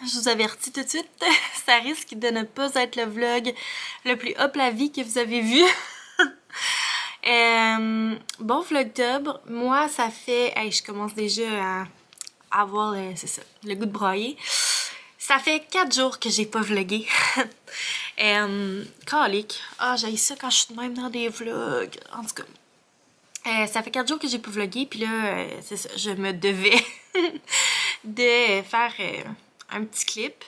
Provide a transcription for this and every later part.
je vous avertis tout de suite, ça risque de ne pas être le vlog le plus hop la vie que vous avez vu. Bon vlogtobre, moi ça fait, hey, je commence déjà à avoir, c'est ça, le goût de brailler. Ça fait 4 jours que j'ai pas vlogué. Calique. Ah, j'ai ça quand je suis même dans des vlogs. En tout cas, ça fait 4 jours que j'ai pas vlogué, puis là, c'est ça, je me devais de faire un petit clip.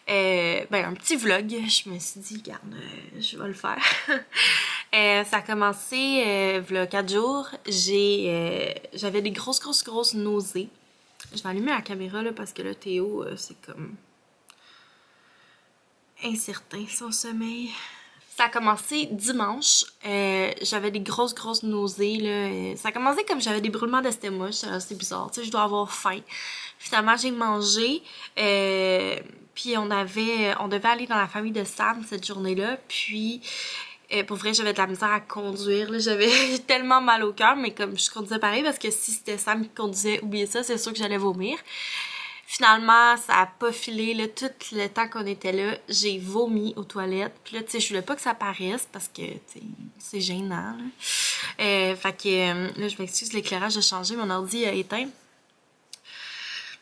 Ben, un petit vlog. Je me suis dit, regarde, je vais le faire. Ça a commencé, il y a 4 jours. J'avais des grosses nausées. Je vais allumer la caméra là parce que là, Théo, c'est comme incertain son sommeil. Ça a commencé dimanche. J'avais des grosses nausées là. Ça a commencé comme j'avais des brûlements d'estomac. C'est bizarre, tu sais, je dois avoir faim. Finalement, j'ai mangé. Puis on devait aller dans la famille de Sam cette journée-là. Puis pour vrai, j'avais de la misère à conduire. J'avais tellement mal au cœur, mais comme je conduisais pareil, parce que si c'était Sam qui conduisait, oubliez ça, c'est sûr que j'allais vomir. Finalement, ça a pas filé, là, tout le temps qu'on était là, j'ai vomi aux toilettes. Puis là, tu sais, je voulais pas que ça paraisse parce que, tu sais, c'est gênant, là. Fait que, là, je m'excuse, l'éclairage a changé, mon ordi a éteint.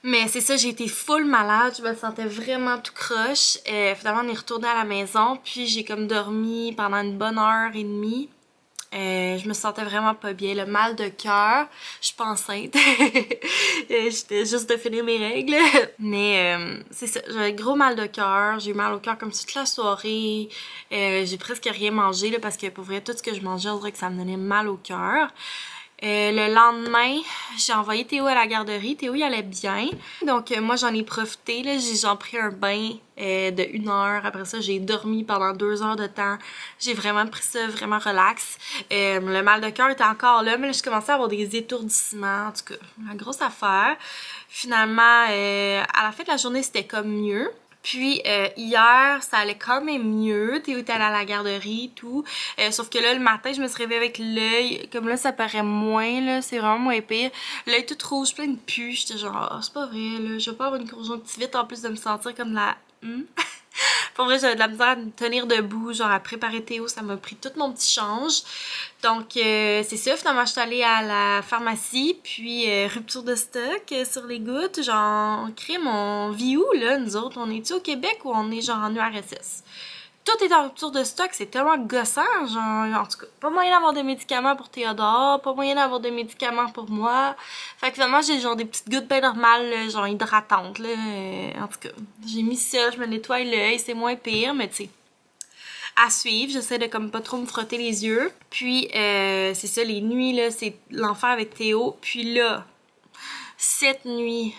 Mais c'est ça, j'ai été full malade, je me sentais vraiment tout croche. Finalement, on est retourné à la maison, puis j'ai comme dormi pendant une bonne heure et demie. Je me sentais vraiment pas bien, le mal de cœur, je suis pas enceinte, j'étais juste de finir mes règles, mais c'est ça, j'avais gros mal de cœur, j'ai eu mal au cœur comme toute la soirée, j'ai presque rien mangé là, parce que pour vrai tout ce que je mangeais on dirait que ça me donnait mal au cœur. Le lendemain, j'ai envoyé Théo à la garderie. Théo, il allait bien. Donc, moi, j'en ai profité. J'ai pris un bain de 1 heure. Après ça, j'ai dormi pendant 2 heures de temps. J'ai vraiment pris ça vraiment relax. Le mal de cœur était encore là, mais là, je commençais à avoir des étourdissements. En tout cas, la grosse affaire. Finalement, à la fin de la journée, c'était comme mieux. Puis hier, ça allait quand même mieux. Théo était allé à la garderie et tout. Sauf que là, le matin, je me suis réveillée avec l'œil. Comme là, ça paraît moins, là. C'est vraiment moins pire. L'œil tout rouge, plein de pus. J'étais genre, oh, c'est pas vrai, là. Je vais pas avoir une conjonctivite en plus de me sentir comme la... Pour vrai, j'avais de la misère à me tenir debout, genre à préparer Théo, ça m'a pris tout mon petit change. Donc, c'est ça, finalement, je suis allée à la pharmacie, puis rupture de stock sur les gouttes. Genre, crime, on vit où, là, nous autres? On est-tu au Québec ou on est genre en URSS? Tout est en rupture de stock, c'est tellement gossant, genre, en tout cas, pas moyen d'avoir des médicaments pour Théodore, pas moyen d'avoir des médicaments pour moi. Fait que finalement, j'ai genre des petites gouttes bien normales, là, genre hydratantes, là, en tout cas. J'ai mis ça, je me nettoie l'œil, c'est moins pire, mais tu sais, à suivre, j'essaie de comme pas trop me frotter les yeux. Puis, c'est ça, les nuits, là, c'est l'enfer avec Théo. Puis là, cette nuit...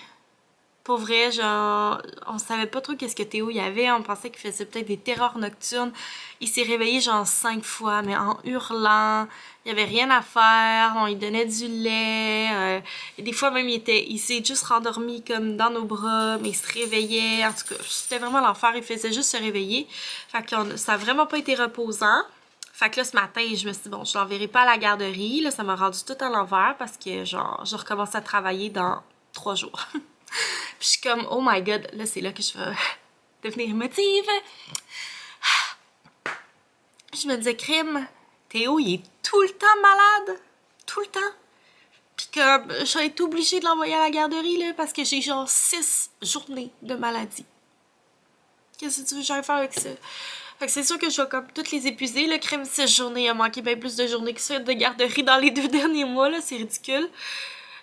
Pour vrai, genre, on savait pas trop qu'est-ce que Théo y avait, on pensait qu'il faisait peut-être des terreurs nocturnes. Il s'est réveillé genre 5 fois, mais en hurlant, il y avait rien à faire, on lui donnait du lait, et des fois même il s'est juste rendormi comme dans nos bras, mais il se réveillait, en tout cas, c'était vraiment l'enfer, il faisait juste se réveiller. Fait que ça a vraiment pas été reposant. Fait que là, ce matin, je me suis dit, bon, je l'enverrai pas à la garderie, là, ça m'a rendu tout à l'envers parce que, genre, je recommence à travailler dans 3 jours. Puis je suis comme, oh my god, là c'est là que je vais devenir émotive. Je me disais, crime, Théo il est tout le temps malade. Tout le temps. Puis comme, je vais être obligée de l'envoyer à la garderie là parce que j'ai genre 6 journées de maladie. Qu'est-ce que tu veux que j'aille faire avec ça? Fait que c'est sûr que je vais comme toutes les épuiser. Le crime 6 journées, il a manqué bien plus de journées que ça de garderie dans les 2 derniers mois là, c'est ridicule.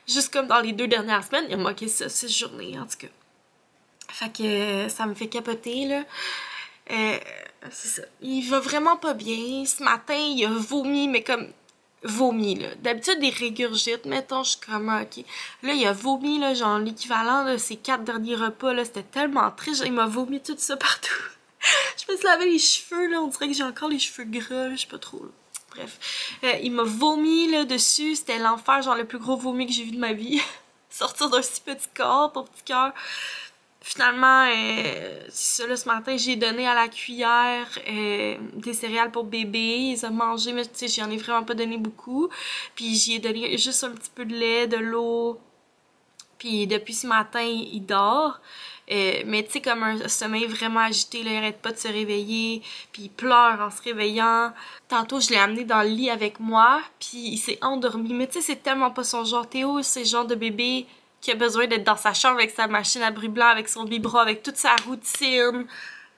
Juste comme dans les 2 dernières semaines, il a manqué ça, 6 journées, en tout cas. Fait que ça me fait capoter, là. C'est ça. Il va vraiment pas bien. Ce matin, il a vomi, mais comme... Vomi, là. D'habitude, il régurgite, mettons, je suis comme, ok. Là, il a vomi, là, genre l'équivalent de ses 4 derniers repas, là. C'était tellement triste. Il m'a vomi tout ça partout. Je me suis lavé les cheveux, là. On dirait que j'ai encore les cheveux gras, là. Je sais pas trop, là. Bref, il m'a vomi là dessus, c'était l'enfer, genre le plus gros vomi que j'ai vu de ma vie. Sortir d'un si petit corps, ton petit cœur. Finalement, c'est ça, là, ce matin, j'ai donné à la cuillère des céréales pour bébé. Ils ont mangé, mais tu sais, j'en ai vraiment pas donné beaucoup. Puis j'y ai donné juste un petit peu de lait, de l'eau. Puis depuis ce matin, il dort. Mais tu sais, comme un sommeil vraiment agité, là, il arrête pas de se réveiller, puis il pleure en se réveillant. Tantôt, je l'ai amené dans le lit avec moi, puis il s'est endormi. Mais tu sais, c'est tellement pas son genre. Théo, c'est le genre de bébé qui a besoin d'être dans sa chambre avec sa machine à bruit blanc, avec son biberon, avec toute sa routine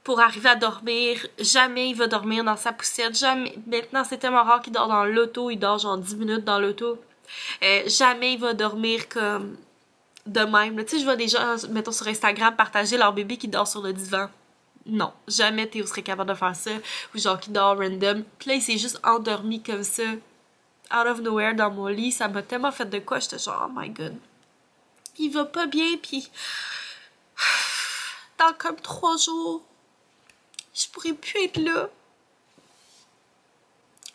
pour arriver à dormir. Jamais il va dormir dans sa poussette. Jamais. Maintenant, c'est tellement rare qu'il dort dans l'auto. Il dort genre 10 minutes dans l'auto. Jamais il va dormir comme de même. Tu sais, je vois des gens, mettons sur Instagram, partager leur bébé qui dort sur le divan. Non, jamais Théo serait capable de faire ça. Ou genre qui dort random. Puis là, il s'est juste endormi comme ça, out of nowhere dans mon lit. Ça m'a tellement fait de quoi. J'étais genre, oh my god. Il va pas bien, puis dans comme 3 jours, je pourrais plus être là.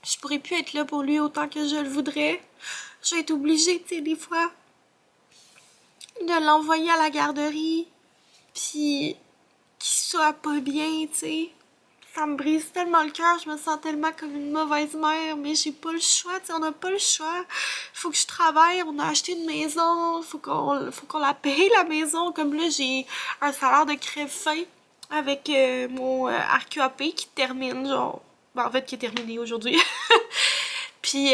Je pourrais plus être là pour lui autant que je le voudrais. Je vais être obligée, tu sais, des fois, de l'envoyer à la garderie, puis qu'il soit pas bien, tu sais. Ça me brise tellement le cœur, je me sens tellement comme une mauvaise mère, mais j'ai pas le choix, tu sais, on n'a pas le choix. Faut que je travaille, on a acheté une maison, faut qu'on la paye, la maison. Comme là, j'ai un salaire de crève-faim avec mon RQAP qui termine, genre, ben, en fait, qui est terminé aujourd'hui. Puis,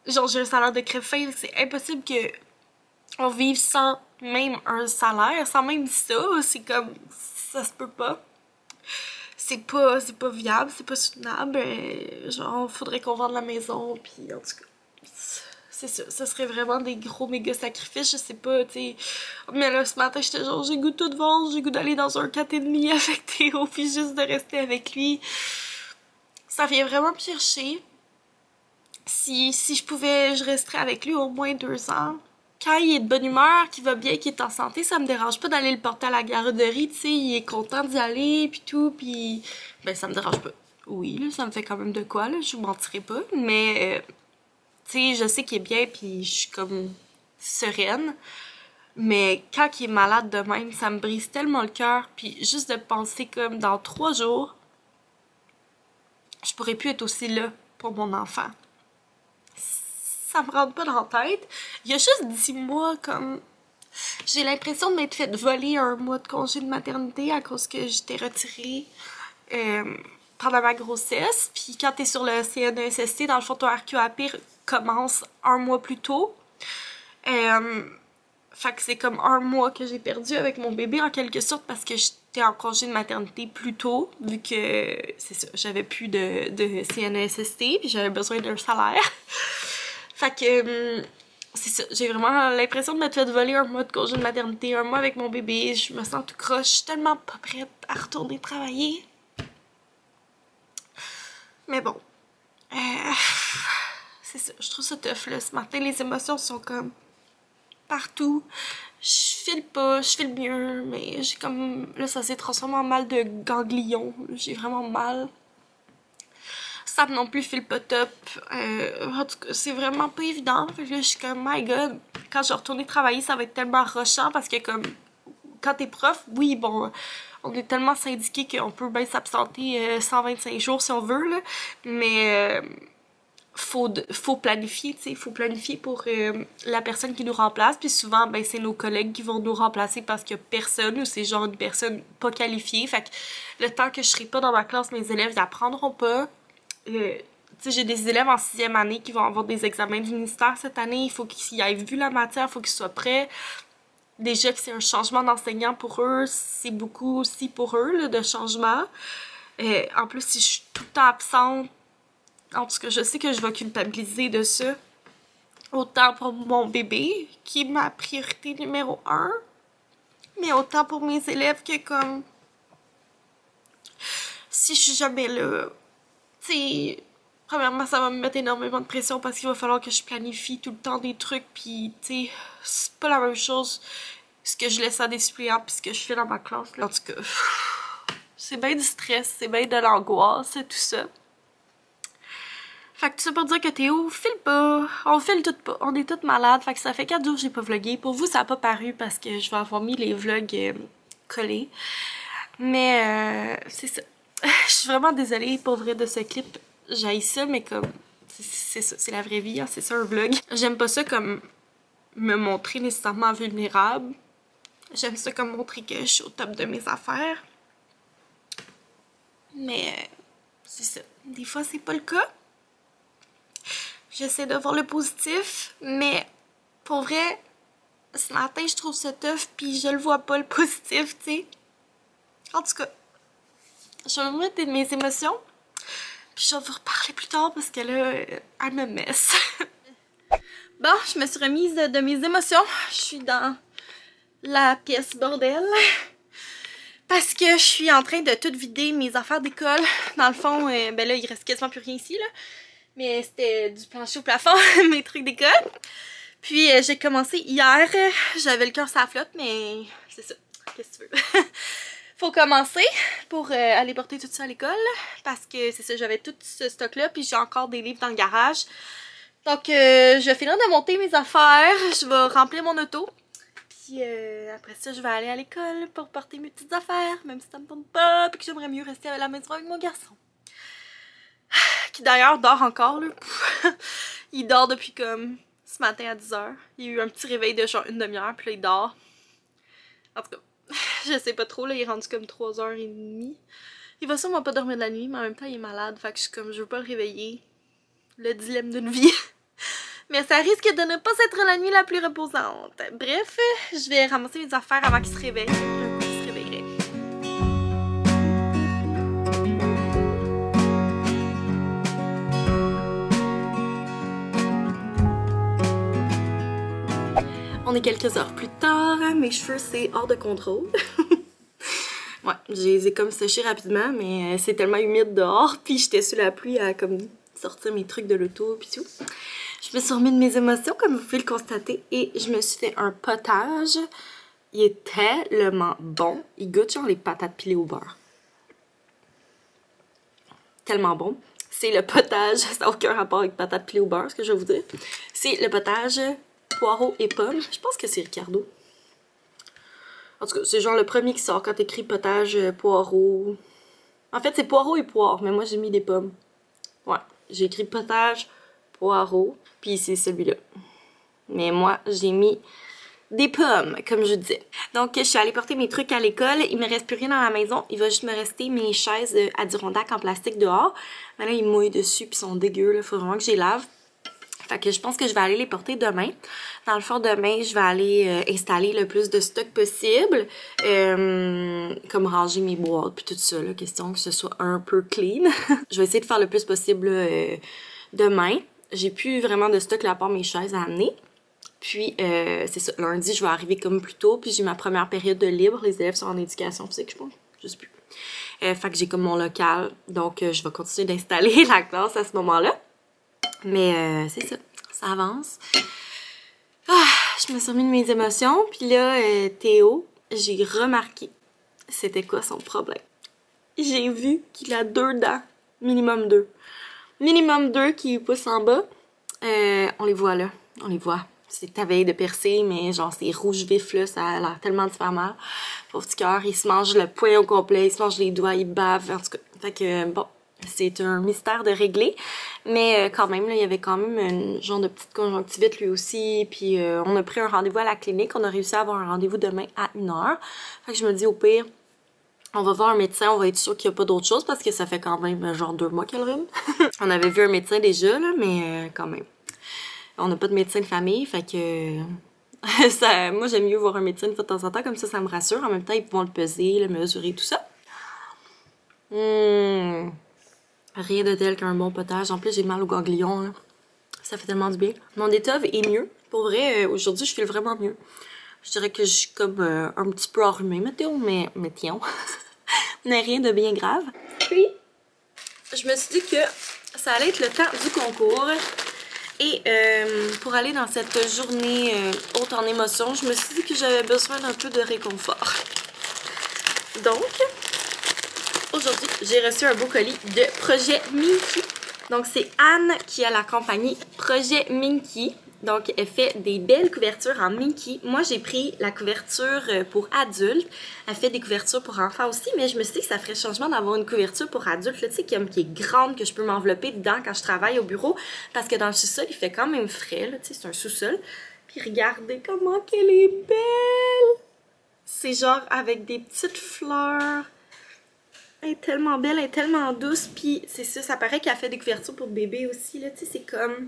genre, j'ai un salaire de crève-faim, c'est impossible que on vive sans même un salaire, sans même ça, c'est comme, ça se peut pas. C'est pas viable, c'est pas soutenable. Genre, faudrait qu'on vende la maison, puis en tout cas, c'est ça. Ça serait vraiment des gros méga sacrifices, je sais pas, tu sais. Mais là, ce matin, j'étais genre, j'ai goût de tout vendre, j'ai goût d'aller dans un 4,5 avec Théo, puis juste de rester avec lui. Ça vient vraiment me chercher. Si je pouvais, je resterais avec lui au moins 2 ans. Quand il est de bonne humeur, qu'il va bien, qu'il est en santé, ça me dérange pas d'aller le porter à la garderie, tu sais, il est content d'y aller, puis tout, puis ben ça me dérange pas. Oui, là, ça me fait quand même de quoi, là, je vous mentirai pas, mais tu sais, je sais qu'il est bien, puis je suis comme sereine, mais quand il est malade de même, ça me brise tellement le cœur, puis juste de penser comme dans 3 jours, je pourrais plus être aussi là pour mon enfant. Ça me rentre pas dans la tête. Il y a juste 10 mois, comme... J'ai l'impression de m'être fait voler un mois de congé de maternité à cause que j'étais retirée pendant ma grossesse. Puis quand t'es sur le CNESST, dans le fond, ton RQAP commence 1 mois plus tôt. Fait que c'est comme 1 mois que j'ai perdu avec mon bébé en quelque sorte parce que j'étais en congé de maternité plus tôt, vu que, c'est ça, j'avais plus de CNESST puis j'avais besoin d'un salaire. Fait que, c'est ça, j'ai vraiment l'impression de m'être fait voler 1 mois de congé de maternité, 1 mois avec mon bébé, je me sens tout croche, je suis tellement pas prête à retourner travailler. Mais bon, c'est ça, je trouve ça tough là, ce matin, les émotions sont comme partout. Je file mieux, mais j'ai comme, là ça s'est transformé en mal de ganglion, j'ai vraiment mal. Sam non plus file pas top. En tout cas, c'est vraiment pas évident. Fait que là, je suis comme, my god, quand je vais retourner travailler, ça va être tellement rushant parce que, comme, quand t'es prof, oui, bon, on est tellement syndiqués qu'on peut bien s'absenter 125 jours si on veut, là. Mais, faut planifier, tu sais, faut planifier pour la personne qui nous remplace. Puis souvent, ben, c'est nos collègues qui vont nous remplacer parce qu'il y a personne ou c'est genre une personne pas qualifiée. Fait que le temps que je serai pas dans ma classe, mes élèves n'apprendront pas. Tu sais, j'ai des élèves en 6e année qui vont avoir des examens du ministère cette année. Il faut qu'ils aient vu la matière, il faut qu'ils soient prêts. Déjà que c'est un changement d'enseignant pour eux, c'est beaucoup aussi pour eux, là, de changement. En plus, si je suis tout le temps absente, en tout cas, je sais que je vais culpabiliser de ça. Autant pour mon bébé, qui est ma priorité numéro 1, mais autant pour mes élèves que comme... Si je suis jamais là... T'sais, premièrement, ça va me mettre énormément de pression parce qu'il va falloir que je planifie tout le temps des trucs, puis tu sais, c'est pas la même chose ce que je laisse à des suppléants puis ce que je fais dans ma classe. Là. En tout cas, c'est bien du stress, c'est bien de l'angoisse et tout ça. Fait que tout ça pour dire que Théo file pas, on file toutes pas, on est toutes malades, fait que ça fait 4 jours que j'ai pas vlogué. Pour vous, ça a pas paru parce que je vais avoir mis les vlogs collés. Mais c'est ça. Je suis vraiment désolée pour vrai de ce clip. J'haïs ça, mais comme... C'est ça, c'est la vraie vie, hein, c'est ça un vlog. J'aime pas ça comme me montrer nécessairement vulnérable. J'aime ça comme montrer que je suis au top de mes affaires. Mais c'est ça. Des fois, c'est pas le cas. J'essaie de voir le positif, mais pour vrai, ce matin, je trouve ça tough, puis je le vois pas le positif, tu sais. En tout cas, je vais me mettre de mes émotions, puis je vais vous reparler plus tard parce que là, elle me messe. Bon, je me suis remise de mes émotions. Je suis dans la pièce bordel. Parce que je suis en train de tout vider mes affaires d'école. Dans le fond, ben là, il reste quasiment plus rien ici, là. Mais c'était du plancher au plafond, mes trucs d'école. Puis j'ai commencé hier. J'avais le cœur sur la flotte, mais c'est ça. Qu'est-ce que tu veux? Faut commencer pour aller porter tout ça à l'école. Parce que c'est ça, j'avais tout ce stock-là. Puis j'ai encore des livres dans le garage. Donc, je vais finir de monter mes affaires. Je vais remplir mon auto. Puis après ça, je vais aller à l'école pour porter mes petites affaires, même si ça me tente pas, puis que j'aimerais mieux rester à la maison avec mon garçon. Qui d'ailleurs dort encore, là. Il dort depuis comme ce matin à 10h. Il y a eu un petit réveil de genre une demi-heure, puis là il dort. En tout cas, je sais pas trop, là, il est rendu comme 3h30. Il va sûrement pas dormir de la nuit, mais en même temps il est malade, fait que je suis comme, je veux pas le réveiller. Le dilemme d'une vie. Mais ça risque de ne pas être la nuit la plus reposante. Bref, je vais ramasser mes affaires avant qu'il se réveille. Un coup qu'il se réveillerait. On est quelques heures plus tard. Mes cheveux, c'est hors de contrôle. Ouais, je les ai comme séchés rapidement, mais c'est tellement humide dehors. Puis j'étais sous la pluie à comme sortir mes trucs de l'auto puis tout. Je me suis remis de mes émotions, comme vous pouvez le constater, et je me suis fait un potage. Il est tellement bon. Il goûte genre les patates pilées au beurre. Tellement bon. C'est le potage, ça n'a aucun rapport avec patates pilées au beurre, ce que je vais vous dire. C'est le potage poireaux et pommes. Je pense que c'est Ricardo. En tout cas, c'est genre le premier qui sort quand t'écris potage poireaux. En fait, c'est poireaux et poires, mais moi j'ai mis des pommes. Ouais, j'ai écrit potage poireaux, puis c'est celui-là. Mais moi, j'ai mis des pommes, comme je disais. Donc, je suis allée porter mes trucs à l'école. Il me reste plus rien dans la maison. Il va juste me rester mes chaises Adirondack en plastique dehors. Mais là, ils mouillent dessus, puis ils sont dégueux. Il faut vraiment que je les lave. Fait que je pense que je vais aller les porter demain. Dans le fond, demain, je vais aller installer le plus de stock possible. Comme ranger mes boîtes, puis tout ça. Là, question que ce soit un peu clean. Je vais essayer de faire le plus possible demain. J'ai plus vraiment de stock là, à part mes chaises à amener. Puis, c'est ça, lundi, je vais arriver comme plus tôt. Puis, j'ai ma première période de libre. Les élèves sont en éducation physique, je pense. Je sais plus. Fait que j'ai comme mon local. Donc, je vais continuer d'installer la classe à ce moment-là. Mais, c'est ça. Ça avance. Ah, je me suis remis de mes émotions. Puis là, Théo, j'ai remarqué c'était quoi son problème. J'ai vu qu'il a 2 dents. Minimum 2. Minimum 2 qui poussent en bas. On les voit là. On les voit. C'est ta veille de percer, mais genre c'est rouge vif là, ça a l'air tellement de faire mal. Pauvre petit cœur, il se mange le poing au complet, il se mange les doigts, il bave, en tout cas. Fait que bon, c'est un mystère de régler. Mais quand même, là, il y avait quand même un genre de petite conjonctivite lui aussi. Puis on a pris un rendez-vous à la clinique, on a réussi à avoir un rendez-vous demain à 1h. Fait que je me dis au pire, on va voir un médecin, on va être sûr qu'il n'y a pas d'autre chose parce que ça fait quand même genre 2 mois qu'elle rhume. On avait vu un médecin déjà, là, mais quand même. On n'a pas de médecin de famille, fait que ça, moi j'aime mieux voir un médecin une fois de temps en temps, comme ça me rassure. En même temps, ils vont le peser, le mesurer, tout ça. Rien de tel qu'un bon potage. En plus, j'ai mal au ganglion, là. Ça fait tellement du bien. Mon étoffe est mieux. Pour vrai, aujourd'hui, je file vraiment mieux. Je dirais que je suis comme un petit peu enrhumée, mais tiens, mais rien de bien grave. Puis, je me suis dit que ça allait être le temps du concours. Et pour aller dans cette journée haute en émotions, je me suis dit que j'avais besoin d'un peu de réconfort. Donc, aujourd'hui, j'ai reçu un beau colis de Projet Minky. Donc, c'est Anne qui a la compagnie Projet Minky. Donc, elle fait des belles couvertures en Minky. Moi, j'ai pris la couverture pour adultes. Elle fait des couvertures pour enfants aussi, mais je me suis dit que ça ferait changement d'avoir une couverture pour adultes, là, tu sais, qui est grande, que je peux m'envelopper dedans quand je travaille au bureau. Parce que dans le sous-sol, il fait quand même frais, là, tu sais, c'est un sous-sol. Puis regardez comment qu'elle est belle! C'est genre avec des petites fleurs. Elle est tellement belle, elle est tellement douce. Puis c'est ça paraît qu'elle fait des couvertures pour bébé aussi. Là, tu sais, c'est comme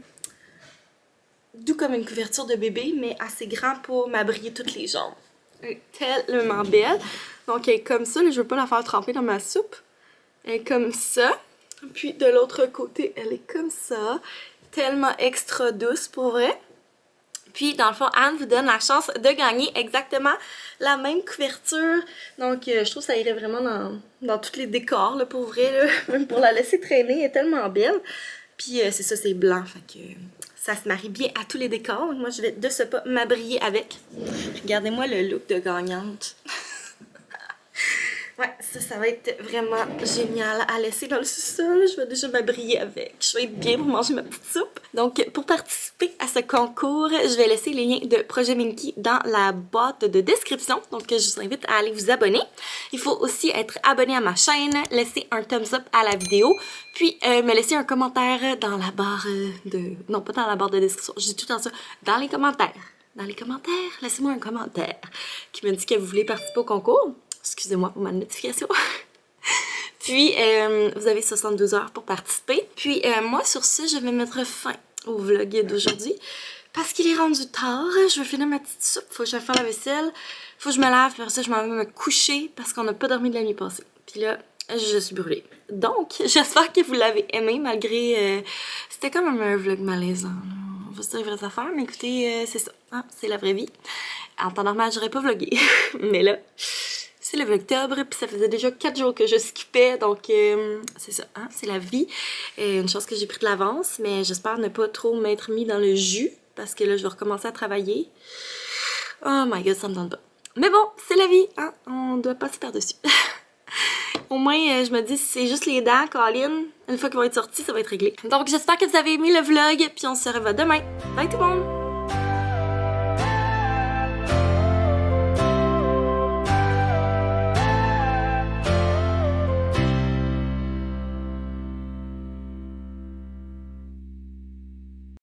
doux comme une couverture de bébé, mais assez grand pour m'abrier toutes les jambes. Elle est tellement belle. Donc elle est comme ça, là, je veux pas la faire tremper dans ma soupe. Elle est comme ça. Puis de l'autre côté, elle est comme ça. Tellement extra douce pour vrai. Puis dans le fond, Anne vous donne la chance de gagner exactement la même couverture. Donc je trouve que ça irait vraiment dans tous les décors là, pour vrai. Là. Même pour la laisser traîner, elle est tellement belle. Puis c'est ça, c'est blanc. Fait que ça se marie bien à tous les décors. Donc moi je vais de ce pas m'abrier avec. Regardez-moi le look de gagnante. Ouais, ça va être vraiment génial à laisser dans le sous-sol. Je vais déjà m'abrier avec. Je vais être bien pour manger ma petite soupe. Donc, pour participer à ce concours, je vais laisser les liens de Projet Minky dans la boîte de description. Donc, je vous invite à aller vous abonner. Il faut aussi être abonné à ma chaîne, laisser un thumbs up à la vidéo, puis me laisser un commentaire dans la barre de... Non, pas dans la barre de description, je dis tout en ça. Dans les commentaires. Dans les commentaires, laissez-moi un commentaire qui me dit que vous voulez participer au concours. Excusez-moi pour ma notification. Puis, vous avez 72 heures pour participer. Puis, moi, sur ce, je vais mettre fin au vlog d'aujourd'hui. Parce qu'il est rendu tard. Je vais finir ma petite soupe. Faut que je fasse la vaisselle. Faut que je me lave. Puis après ça, je m'en vais me coucher parce qu'on n'a pas dormi de la nuit passée. Puis là, je suis brûlée. Donc, j'espère que vous l'avez aimé malgré... C'était quand même un vlog malaisant. On va se dire les vraies affaires. Mais écoutez, c'est ça. Hein, c'est la vraie vie. En temps normal, j'aurais pas vlogué. Mais là... C'est le vlogtobre, puis ça faisait déjà 4 jours que je skippais, donc c'est ça, hein, c'est la vie. Une chance que j'ai pris de l'avance, mais j'espère ne pas trop m'être mis dans le jus, parce que là, je vais recommencer à travailler. Oh my god, ça me tente pas. Mais bon, c'est la vie, hein, on doit passer par-dessus. Au moins, je me dis, si c'est juste les dents, Colin, une fois qu'ils vont être sortis, ça va être réglé. Donc, j'espère que vous avez aimé le vlog, puis on se revoit demain. Bye tout le monde!